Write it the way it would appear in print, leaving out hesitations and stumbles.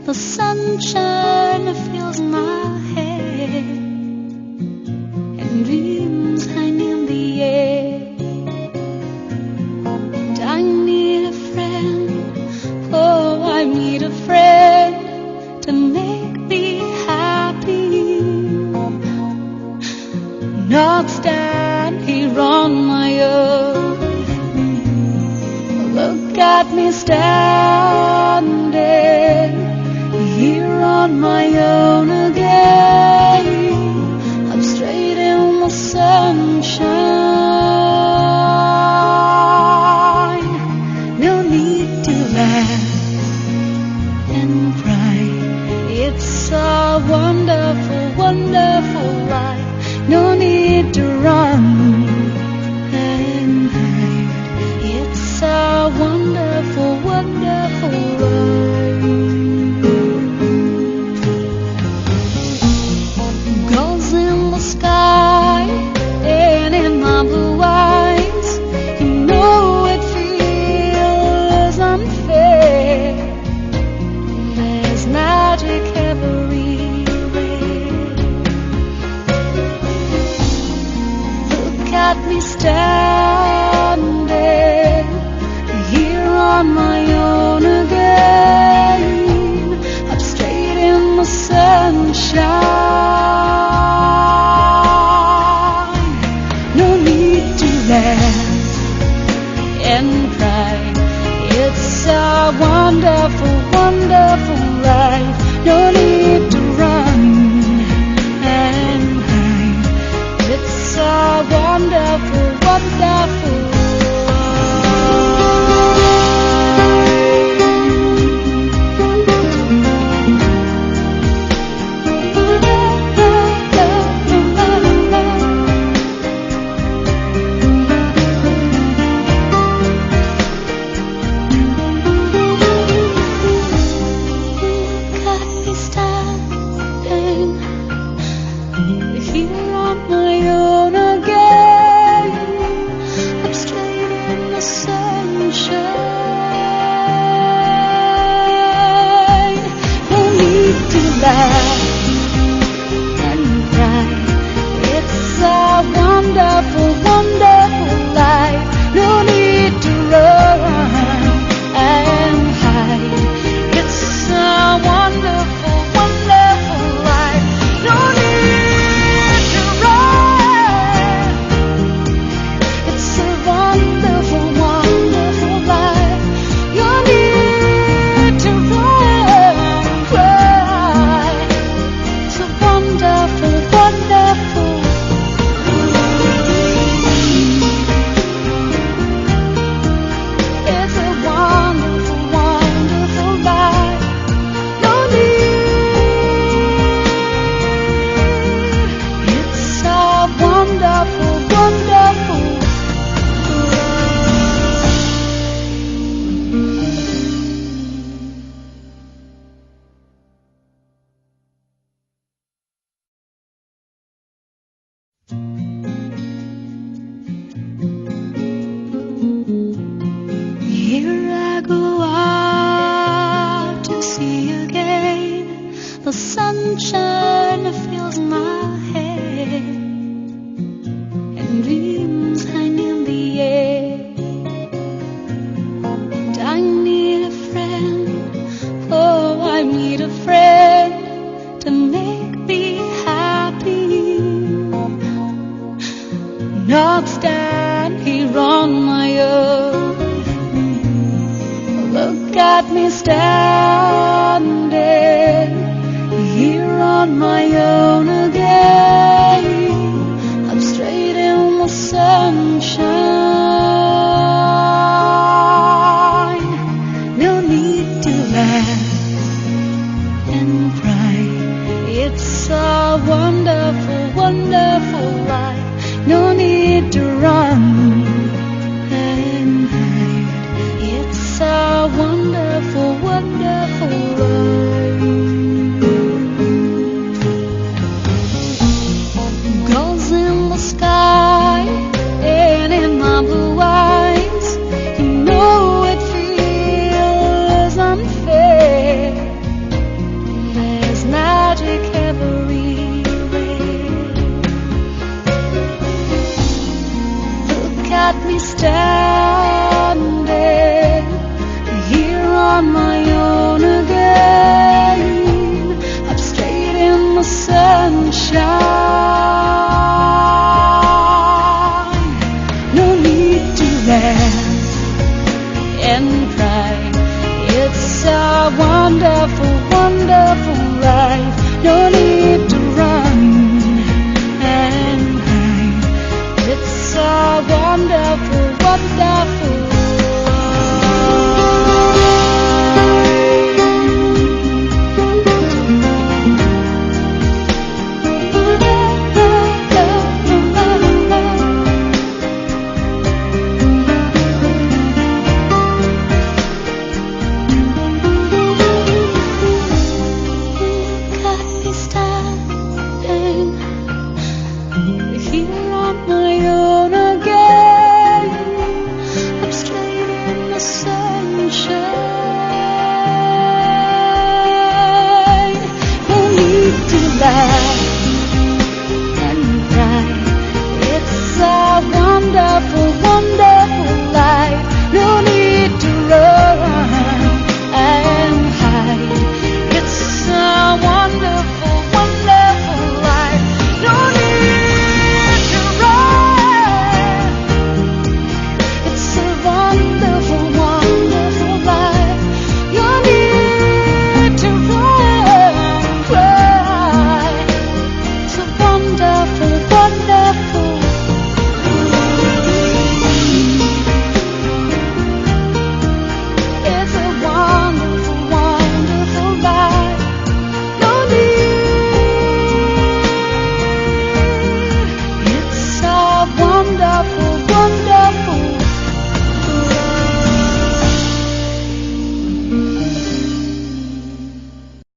The sunshine fills my head, and dreams hang in the air. And I need a friend, oh, I need a friend to make me happy. Not stand here on my own. Look at me standing here on my own again. I'm straight in the sunshine. No need to laugh and cry. It's a wonderful, wonderful life. No need to run and hide. It's a wonderful, wonderful life. Gulls in the sky and in my blue eyes. You know it feels unfair. There's magic everywhere. Look at me standing here on my own again. I'm straight in the sunshine. No need to laugh and cry. It's a wonderful, wonderful life. No need to run and hide. It's a wonderful, wonderful life. The sunshine fills my head, and dreams hang in the air. And I need a friend, oh, I need a friend to make me happy. Not stand here on my own. Look at me standing here on my own again. I'm straight in the sunshine. No need to laugh and cry. It's a wonderful, wonderful life. No need to run and hide. It's a wonderful, wonderful life. Sky and in my blue eyes, you know it feels unfair. standing here on my own again, up straight in the sunshine. No need to laugh and cry. It's a wonderful, wonderful life. No need to run and hide. It's a wonderful, wonderful here on my own again, up straight in the sunshine. No need to laugh